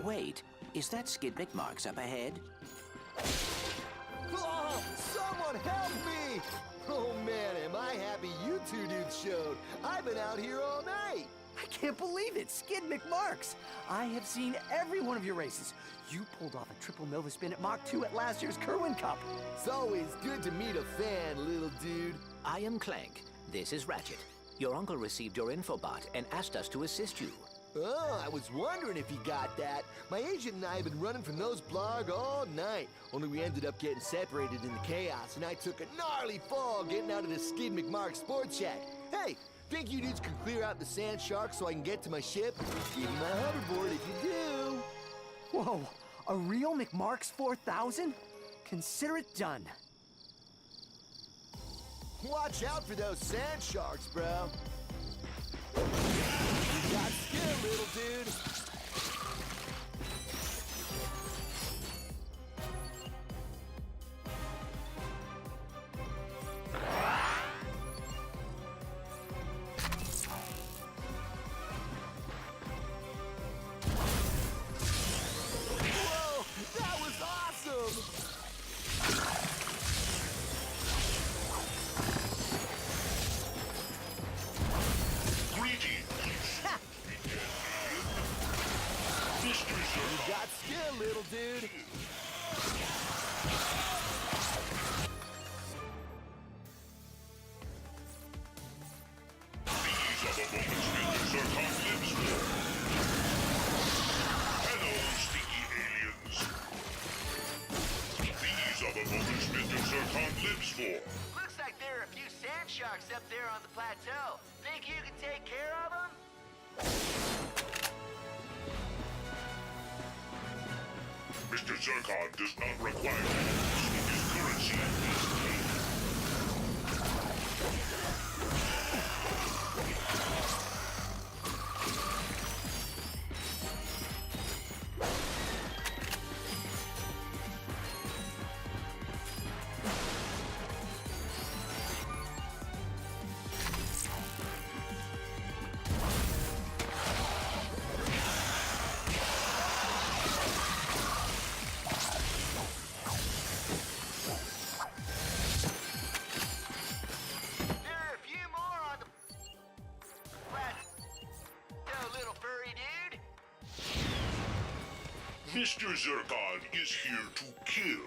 Wait, is that skid marks up ahead? Oh, someone help me! Oh man, am I happy you two dudes showed. I've been out here all night. I can't believe it, Skid McMarks. I have seen every one of your races. You pulled off a triple Nova spin at Mach 2 at last year's Kerwin Cup. It's always good to meet a fan, little dude. I am Clank. This is Ratchet. Your uncle received your infobot and asked us to assist you. Oh, I was wondering if he got that. My agent and I have been running from those blarg all night. Only we ended up getting separated in the chaos, and I took a gnarly fall getting out of the Skid McMark Sports Shack. Hey, think you dudes can clear out the sand shark so I can get to my ship? Give me my hoverboard if you do. Whoa, a real McMarks 4000? Consider it done. Watch out for those sand sharks, bro. You got skill, little dude. Whoa, that was awesome! You got skill, little dude. Hello, stinky aliens. These are the moments Mr. Zircon lives for. Looks like there are a few sand sharks up there on the plateau. Think you can take care of them? Mr. Zircon does not require his currency is paid. Mr. Zircon is here to kill.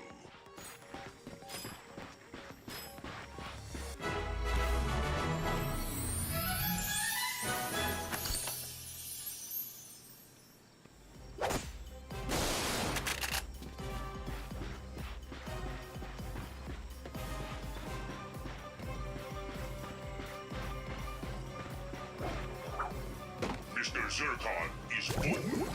Mr. Zircon is bold.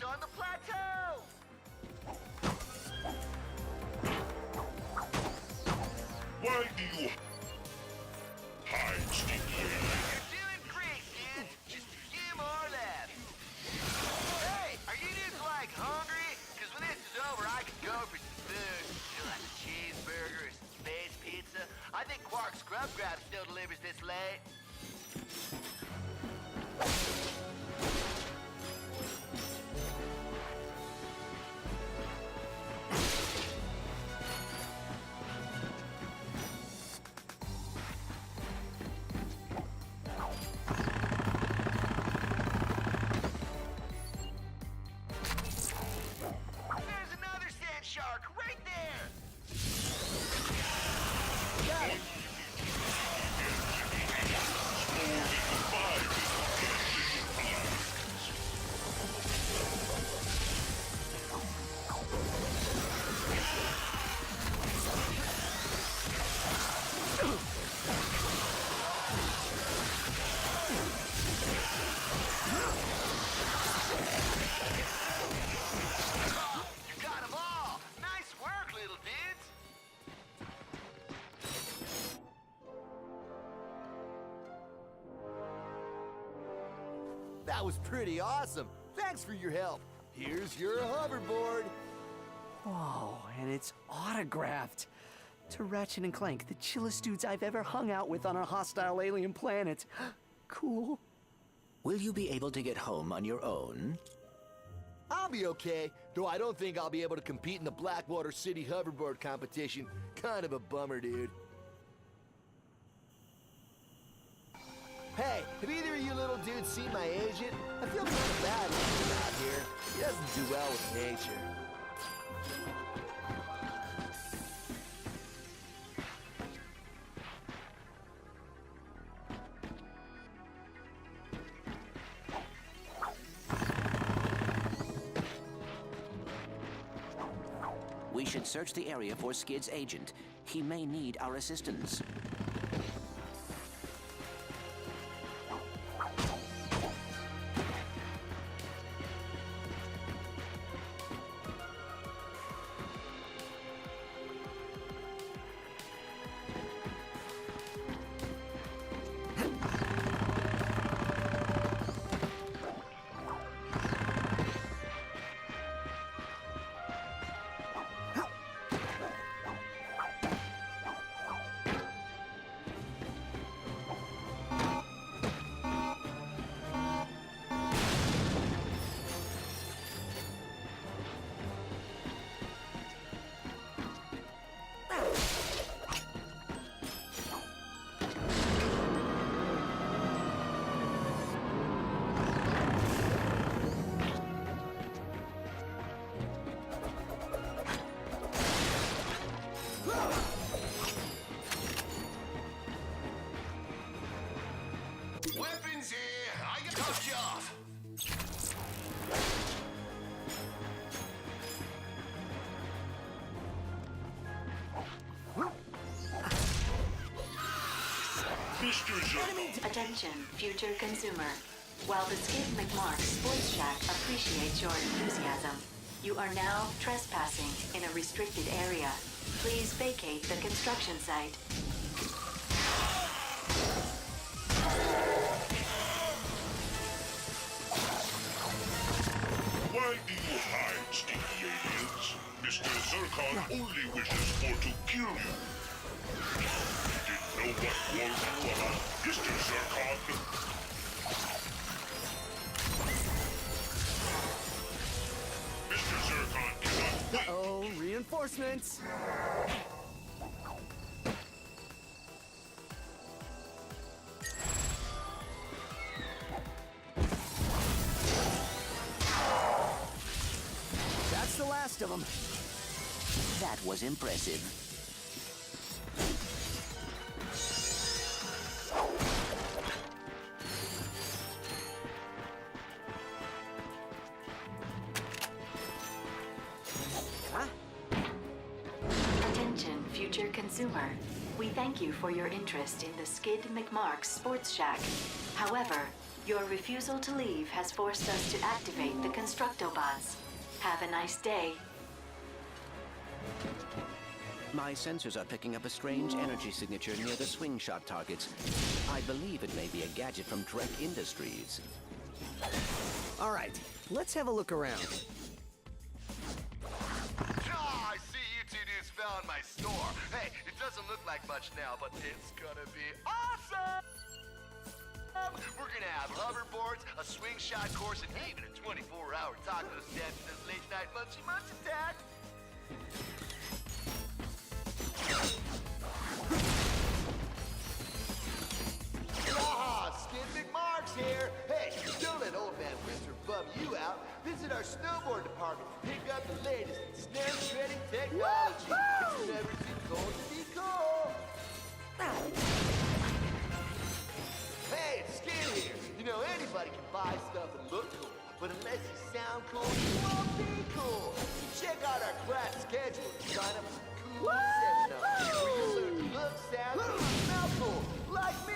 On the plateau! Why do you hide, stinky alien? You're doing great, dude. Just a few more left. Hey, are you dudes like hungry? Because when this is over, I could go for some food. You know, like a cheeseburger or some space pizza. I think Quark's Grub Grab still delivers this late. That was pretty awesome. Thanks for your help. Here's your hoverboard. Whoa, and it's autographed. To Ratchet and Clank, the chillest dudes I've ever hung out with on a hostile alien planet. Cool. Will you be able to get home on your own? I'll be okay, though I don't think I'll be able to compete in the Blackwater City hoverboard competition. Kind of a bummer, dude. Hey, have either of you little dudes seen my agent? I feel kind of bad leaving him out here. He doesn't do well with nature. We should search the area for Skid's agent. He may need our assistance. Weapons here! I can cut you off! Mr. Zurkon, Attention, future consumer. While the Skid McMark Sports Shack appreciates your enthusiasm, you are now trespassing in a restricted area. Please vacate the construction site. why do you hide, stinky aliens? Mr. Zurkon only wishes for to kill you. You didn't know what war you are, Mr. Zurkon. Mr. Zurkon cannot wait. Uh-oh, reinforcements. That's the last of them. That was impressive. Attention, future consumer. We thank you for your interest in the Skid McMark Sports Shack. However, your refusal to leave has forced us to activate the Constructobots. Have a nice day. My sensors are picking up a strange energy signature near the swing shot targets. I believe it may be a gadget from Trek Industries. All right, let's have a look around. Ah, I see you two dudes found my store. Hey, it doesn't look like much now, but it's gonna be awesome! We're gonna have hoverboards, a swing shot course, and even a 24-hour taco stand for this late-night munchy-munch attack. Ah, Skid McMark's here. Hey, don't let old man Winter bum you out. Visit our snowboard department to pick up the latest in snow shredding technology. It's never too cold to be cool. Hey, it's Skid here. You know, anybody can buy stuff and look cool, but unless you sound cool, you won't be cool. So check out our class schedule and sign up for some cool seminars where you learn to look, sound, and smell cool, like me.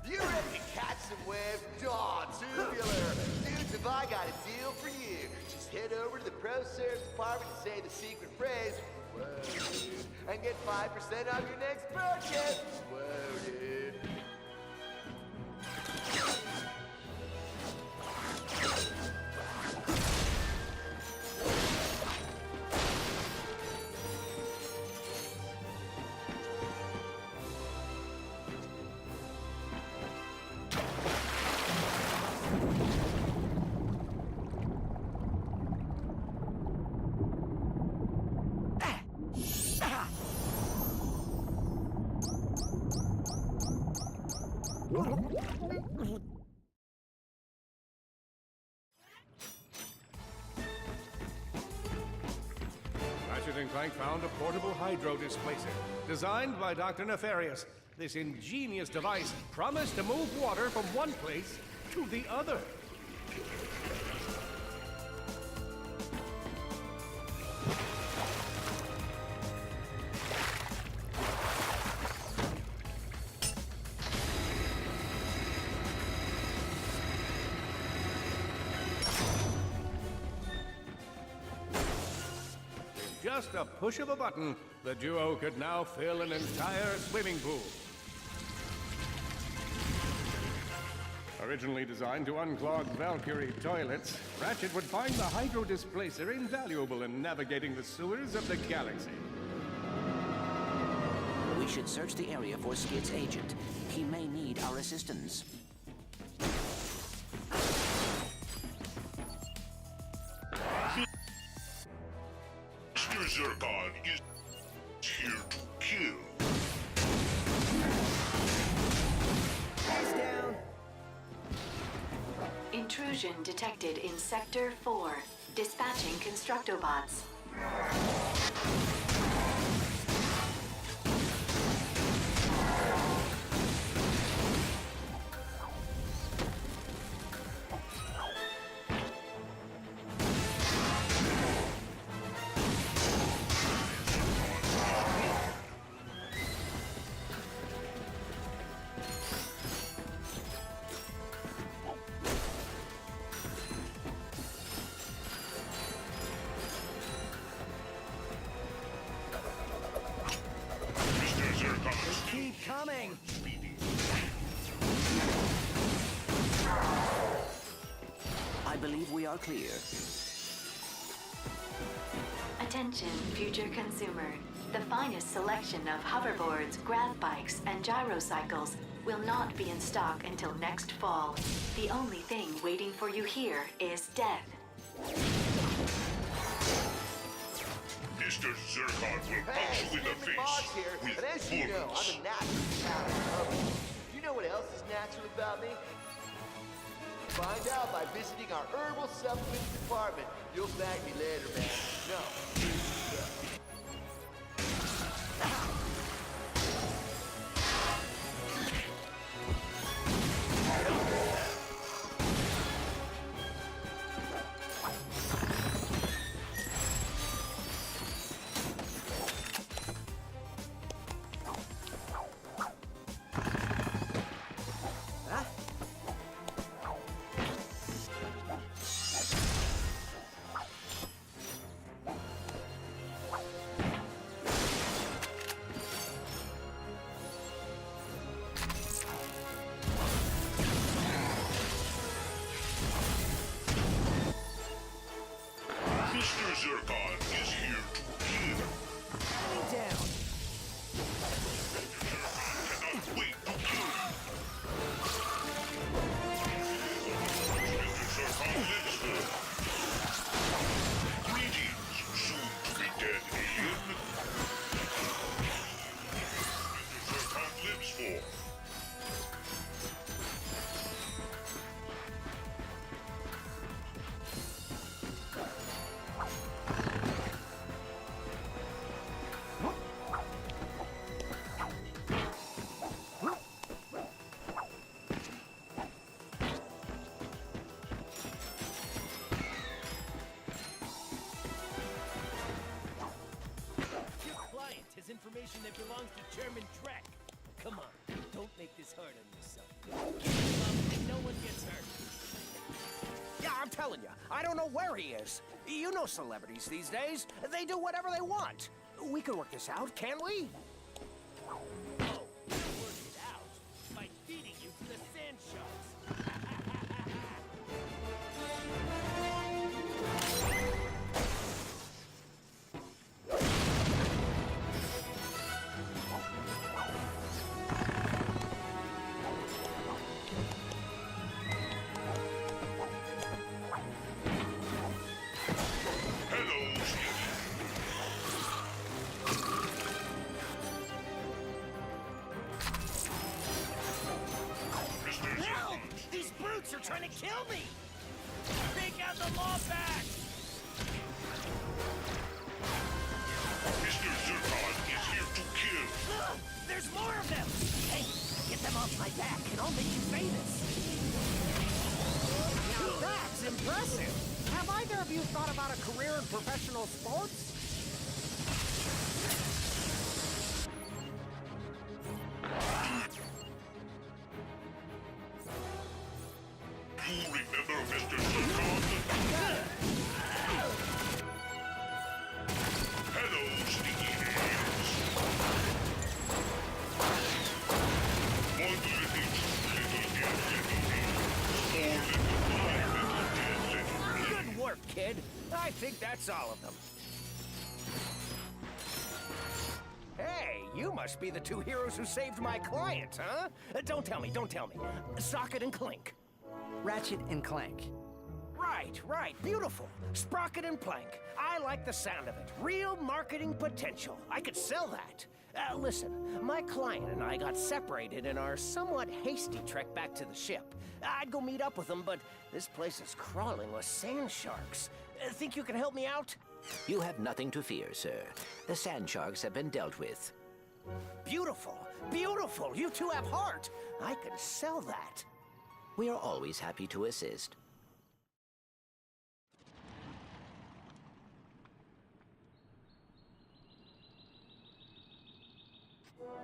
You ready to catch some waves? Dawn, tubular. Dudes, have I got a deal for you. Just head over to the Pro Service department and say the secret phrase, whoa, dude, and get 5% off your next purchase. Whoa, dude. Ratchet & Clank found a portable hydro displacer designed by Dr. Nefarious. This ingenious device promised to move water from one place to the other. Just a push of a button, the duo could now fill an entire swimming pool. Originally designed to unclog Valkyrie toilets, Ratchet would find the hydro displacer invaluable in navigating the sewers of the galaxy. We should search the area for Skid's agent. He may need our assistance. Mr. Zircon is here to kill. Intrusion detected in Sector 4. Dispatching Constructobots. Mr. Zircon Keep coming! I believe we are clear. Attention, future consumer. The finest selection of hoverboards, grav bikes, and gyrocycles will not be in stock until next fall. The only thing waiting for you here is death. Mr. Zircon will punch you in the Skid McMark's face here, with and as you know, bullets. I'm a natural talent lover. You know what else is natural about me? Find out by visiting our herbal supplements department. You'll thank me later, man. No, here's the stuff. Mr. Zircon is here to kill. Down! Cannot wait to kill you. Mr. Zircon lives for. Greetings, soon to be dead alien. Mr. Zircon lives for. Your client has information that belongs to German Trek. Come on, don't make this hard on yourself. Give him up and no one gets hurt. Yeah, I'm telling you, I don't know where he is. You know celebrities these days. They do whatever they want. We can work this out, can't we? Oh, we'll work it out by feeding you to the sand sharks. Hello, Stevie. Mr. Help! Zircon. These brutes are trying to kill me! Take out the law back! Mr. Zircon is here to kill. There's more of them! Hey, get them off my back and I'll make you famous. Now that's impressive. Have either of you thought about a career in professional sports? You remember Mr. Zircon? Hello, sneaky aliens. One little Good work, kid. I think that's all of them. Hey, you must be the two heroes who saved my client, huh? Don't tell me. Socket and Clink. Ratchet and Clank. Right. Beautiful. Sprocket and Plank. I like the sound of it. Real marketing potential. I could sell that. Listen, my client and I got separated in our somewhat hasty trek back to the ship. I'd go meet up with them, but this place is crawling with sand sharks. Think you can help me out? You have nothing to fear, sir. The sand sharks have been dealt with. Beautiful. You two have heart. I can sell that. We are always happy to assist.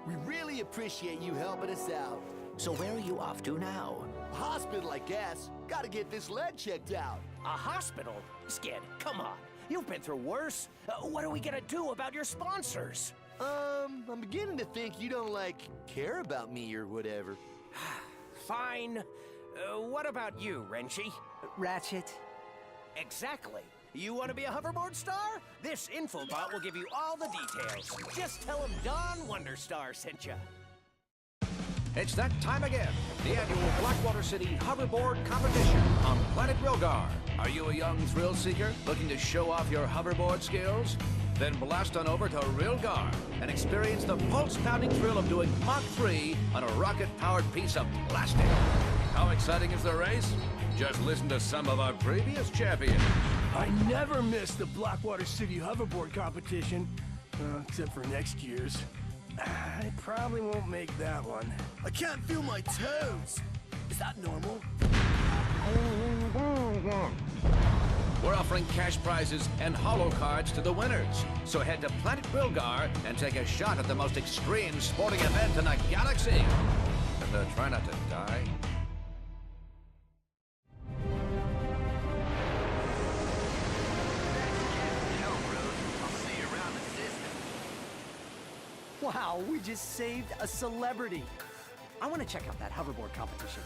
We really appreciate you helping us out. So where are you off to now? Hospital, I guess. Gotta get this lead checked out. A hospital? Skid, come on. You've been through worse. What are we gonna do about your sponsors? I'm beginning to think you don't, care about me or whatever. Fine. What about you, Renchi? Ratchet. Exactly. You want to be a hoverboard star? This infobot will give you all the details. Just tell him Don Wonderstar sent you. It's that time again. The annual Blackwater City Hoverboard Competition on Planet Rilgar. Are you a young thrill seeker looking to show off your hoverboard skills? Then blast on over to Rilgar and experience the pulse-pounding thrill of doing Mach 3 on a rocket-powered piece of plastic. How exciting is the race? Just listen to some of our previous champions. I never miss the Blackwater City hoverboard competition, except for next year's. I probably won't make that one. I can't feel my toes. Is that normal? We're offering cash prizes and holo cards to the winners. So head to Planet Rilgar and take a shot at the most extreme sporting event in the galaxy. And try not to die. Wow, we just saved a celebrity. I want to check out that hoverboard competition.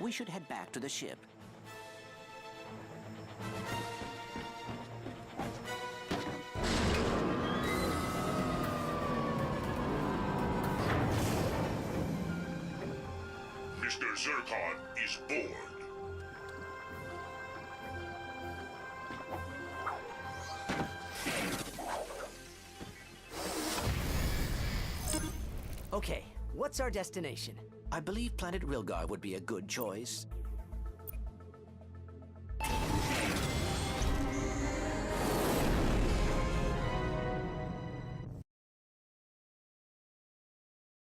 We should head back to the ship. Mr. Zircon is bored. Okay, what's our destination? I believe Planet Rilgar would be a good choice.